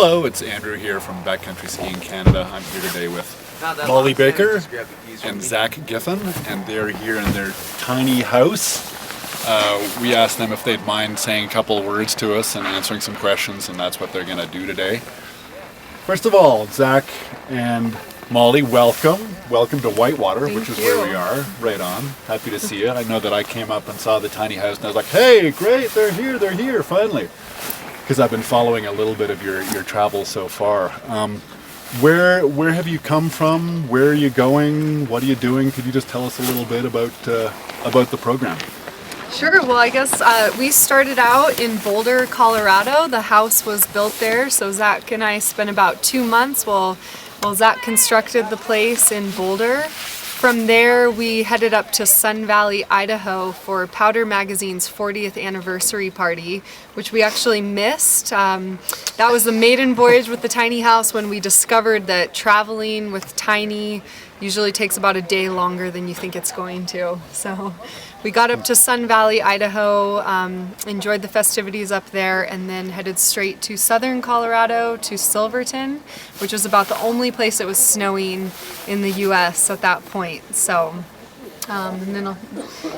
Hello, it's Andrew here from Backcountry Skiing Canada. I'm here today with Molly Baker and Zach Giffen, and they're here in their tiny house. We asked them if they'd mind saying a couple of words to us and answering some questions, and that's what they're going to do today. First of all, Zach and Molly, welcome. Welcome to Whitewater, which is where we are. Right on. Happy to see you. I know that I came up and saw the tiny house, and I was like, hey, great, they're here, finally. Because I've been following a little bit of your travels so far. Where have you come from? Where are you going? What are you doing? Could you just tell us a little bit about the program? Sure. Well, I guess we started out in Boulder, Colorado. The house was built there, so Zach and I spent about 2 months while Zach constructed the place in Boulder. From there, we headed up to Sun Valley, Idaho for Powder Magazine's 40th anniversary party, which we actually missed. That was the maiden voyage with the tiny house when we discovered that traveling with tiny usually takes about a day longer than you think it's going to. So we got up to Sun Valley, Idaho, enjoyed the festivities up there, and then headed straight to southern Colorado to Silverton, which was about the only place that was snowing in the U.S. at that point. So, and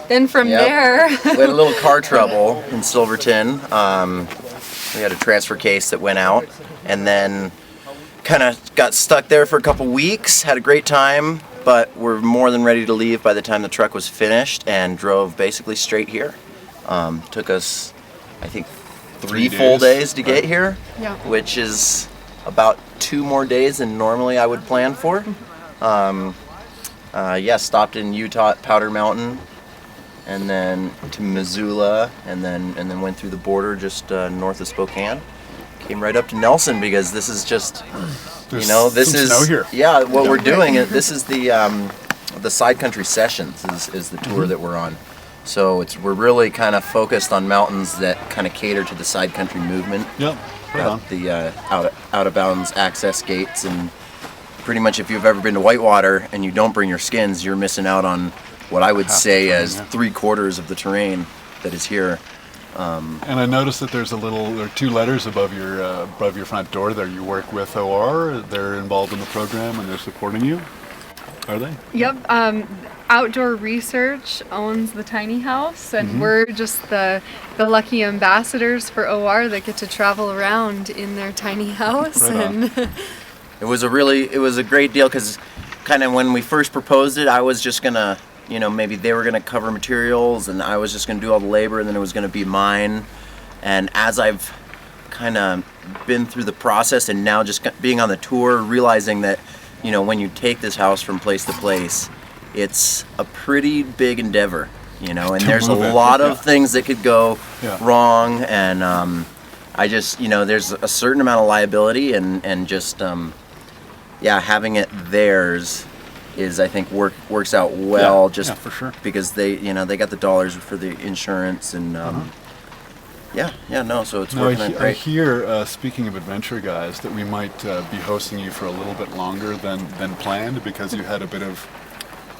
then from there... We had a little car trouble in Silverton. We had a transfer case that went out, and then kind of got stuck there for a couple weeks, had a great time, but we're more than ready to leave by the time the truck was finished, and drove basically straight here. Took us, I think, 3 full days to get here, which is about 2 more days than normally I would plan for. Stopped in Utah at Powder Mountain, and then to Missoula, and then went through the border just north of Spokane. Came right up to Nelson because this is just, this is snow here. Yeah, what we're doing. This is the Side Country Sessions is the tour that we're on. So we're really kind of focused on mountains that kind of cater to the side country movement. Yep. Got the out of bounds access gates, and pretty much if you've ever been to Whitewater and you don't bring your skins, you're missing out on what I would say as 3/4 of the terrain that is here. And I noticed that there are 2 letters above your front door there. You work with OR. They're involved in the program and they're supporting you. Are they? Yep. Outdoor Research owns the tiny house, and we're just the lucky ambassadors for OR that get to travel around in their tiny house. Right It was a great deal because kind of when we first proposed it, I was just gonna, maybe they were gonna cover materials and I was just gonna do all the labor, and then it was gonna be mine. And as I've kind of been through the process and now just being on the tour, realizing that, when you take this house from place to place, it's a pretty big endeavor, and there's a lot of things that could go wrong, and I just, there's a certain amount of liability, and just, having it theirs is, I think, works out well, for sure. Because they got the dollars for the insurance, and so it's working out great. I hear, speaking of adventure guys, that we might be hosting you for a little bit longer than planned because you had a bit of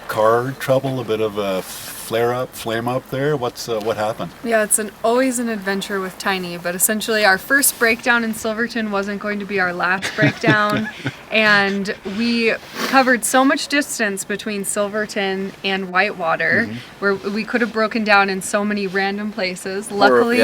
car trouble, a bit of a flame up there. What happened? Yeah, it's always an adventure with Tiny, but essentially our first breakdown in Silverton wasn't going to be our last breakdown, and we covered so much distance between Silverton and Whitewater where we could have broken down in so many random places. Luckily,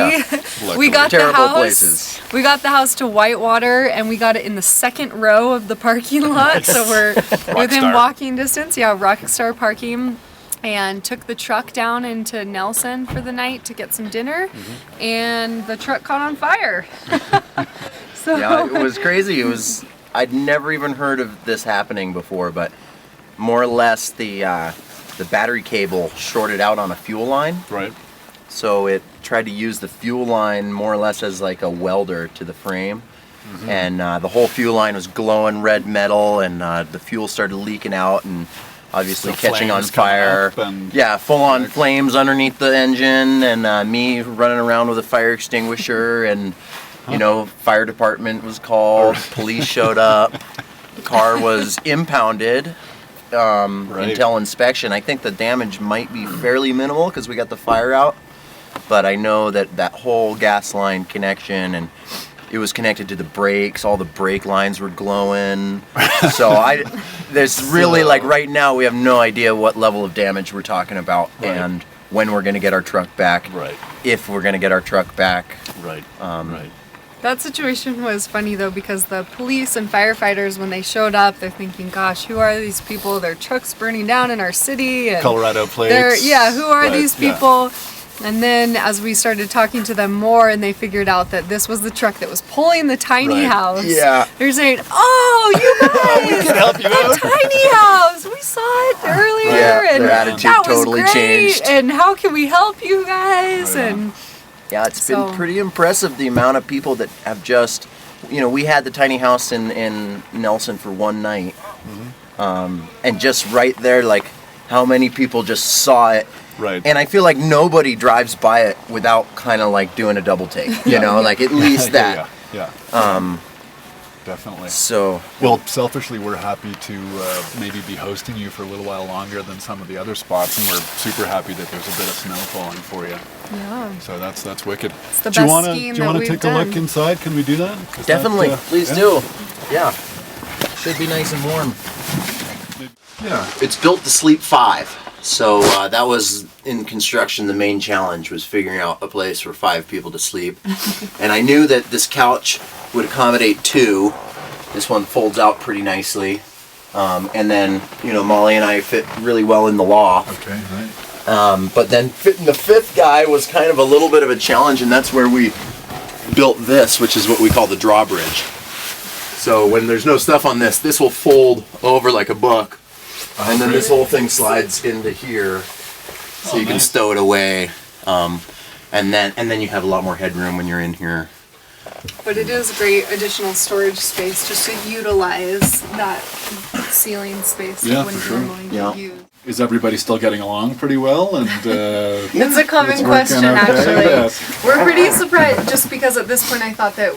we got the house. We got the house to Whitewater, and we got it in the second row of the parking lot, so we're within walking distance. Yeah, Rockstar Parking. And took the truck down into Nelson for the night to get some dinner, and the truck caught on fire. It was crazy. I'd never even heard of this happening before, but more or less the battery cable shorted out on a fuel line. Right. So it tried to use the fuel line more or less as like a welder to the frame. And the whole fuel line was glowing red metal, and the fuel started leaking out, and obviously catching on fire. Full-on flames underneath the engine, and me running around with a fire extinguisher, and fire department was called, police showed up, the car was impounded until inspection. I think the damage might be fairly minimal because we got the fire out, but I know that whole gas line connection and it was connected to the brakes. All the brake lines were glowing. So there's really like right now we have no idea what level of damage we're talking about and when we're gonna get our truck back. Right. If we're gonna get our truck back. Right. Right. That situation was funny though, because the police and firefighters, when they showed up, they're thinking, gosh, who are these people? Their truck's burning down in our city. And Colorado plates. who are these people? And then as we started talking to them more and they figured out that this was the truck that was pulling the tiny house. Yeah. They're saying, oh, you guys, We can help you out. the tiny house. We saw it earlier. Yeah, and their attitude that was totally great. changed. And how can we help you guys? And Yeah, it's So- been pretty impressive the amount of people that have just, we had the tiny house in Nelson for one night, and just right there, like how many people just saw it. Right. And I feel like nobody drives by it without kind of like doing a double take, like at least that. Yeah. Definitely. So, Well, selfishly, we're happy to maybe be hosting you for a little while longer than some of the other spots, and we're super happy that there's a bit of snow falling for you. yeah. So that's wicked. It's the do you best wanna, skiing do you that wanna we've take a look done. inside? Can we do that? Is definitely, that, please yeah? do. Yeah. Should be nice and warm. Yeah. It's built to sleep 5. So that was in construction. The main challenge was figuring out a place for 5 people to sleep. And I knew that this couch would accommodate 2. This one folds out pretty nicely. And then, Molly and I fit really well in the loft. Okay, right. But then fitting the 5th guy was kind of a little bit of a challenge, and that's where we built this, which is what we call the drawbridge. So when there's no stuff on this will fold over like a book. And then this whole thing slides into here, so you can nice. stow it away, and then you have a lot more headroom when you're in here. But it is a great additional storage space just to utilize that ceiling space Yeah, that wouldn't for sure. normally Yeah. get used. Is everybody still getting along pretty well? And It's a common It's working question, okay, actually. yes. We're pretty surprised, just because at this point I thought that,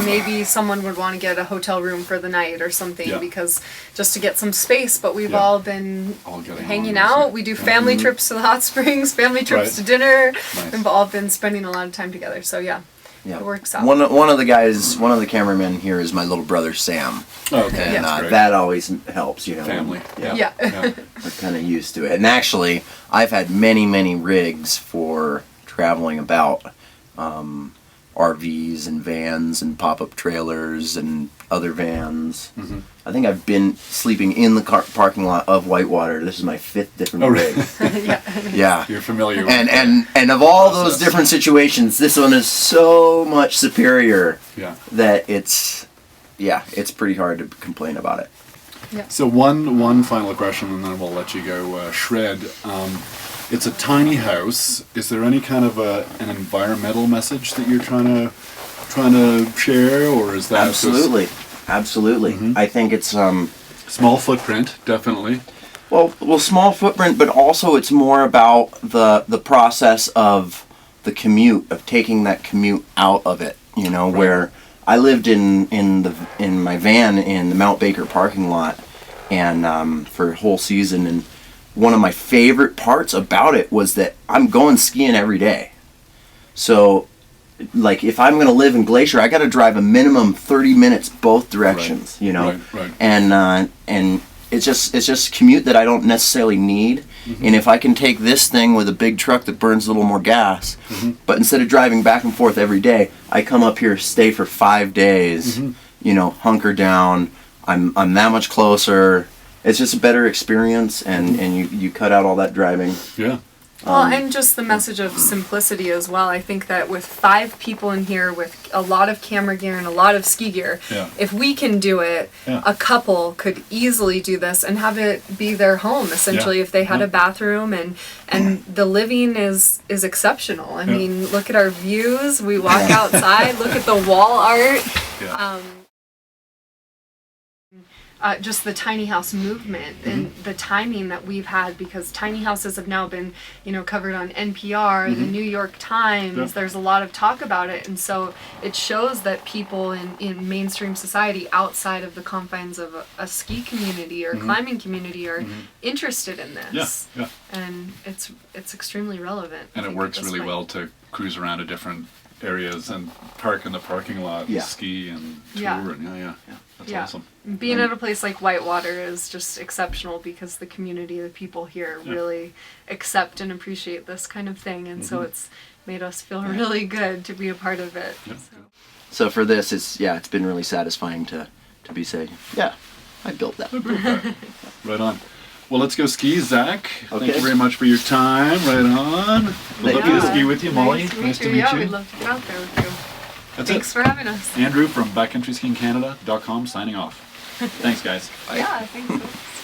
maybe someone would want to get a hotel room for the night or something, Yeah. because just to get some space, but we've Yeah. all been All getting hanging along, out. We do family trips to the hot springs, family trips Right. to dinner. Nice. We've all been spending a lot of time together, so yeah. Yeah. It works out. One of the cameramen here is my little brother Sam, okay, and that's great. that always helps, Family. Yeah. Yeah. Yeah. We're kind of used to it. And actually, I've had many rigs for traveling about, RVs and vans and pop-up trailers and other vans. Mm-hmm. I think I've been sleeping in the parking lot of Whitewater. This is my 5th different Oh, rig. Yeah. Yeah. You're familiar with And of all those Process. different situations, this one is so much superior Yeah. that it's pretty hard to complain about it. So one final question, and then we'll let you go shred. It's a tiny house. Is there any kind of an environmental message that you're trying to share, or is that just Absolutely. I think it's small footprint? Definitely. well small footprint, but also it's more about the process of the commute, of taking that commute out of it. Where I lived in my van in the Mount Baker parking lot, and for a whole season, and one of my favorite parts about it was that I'm going skiing every day. So, like, if I'm going to live in Glacier, I got to drive a minimum 30 minutes both directions. Right. And it's just commute that I don't necessarily need. And if I can take this thing with a big truck that burns a little more gas, but instead of driving back and forth every day, I come up here, stay for 5 days, hunker down. I'm that much closer. It's just a better experience, and you cut out all that driving. Yeah. Well, and just the message of simplicity as well. I think that with 5 people in here with a lot of camera gear and a lot of ski gear, Yeah. if we can do it, Yeah. a couple could easily do this and have it be their home, essentially, Yeah. if they had Yeah. a bathroom, and the living is exceptional. I mean, look at our views. We walk outside, look at the wall art. Yeah. Just the tiny house movement and the timing that we've had, because tiny houses have now been, covered on NPR, the New York Times. Yeah. There's a lot of talk about it, and so it shows that people in mainstream society outside of the confines of a ski community or climbing community are interested in this. Yeah. And it's extremely relevant. I And it think, works at this really point. well to cruise around a different areas and park in the parking lot and Yeah. ski and tour Yeah. and that's awesome. Being at a place like Whitewater is just exceptional because the community, the people here really accept and appreciate this kind of thing, and so it's made us feel really good to be a part of it. Yep. So for this, it's been really satisfying to be saying, yeah, I built that. Right on. Well, let's go ski, Zach. Thank Okay. you very much for your time. Right on. We'd love you. to ski with you, Molly. Nice to meet you. Yeah, we'd love to get out there with you. That's Thanks for having us. Andrew from backcountryskiingcanada.com signing off. Thanks, guys. Bye. Yeah, thanks.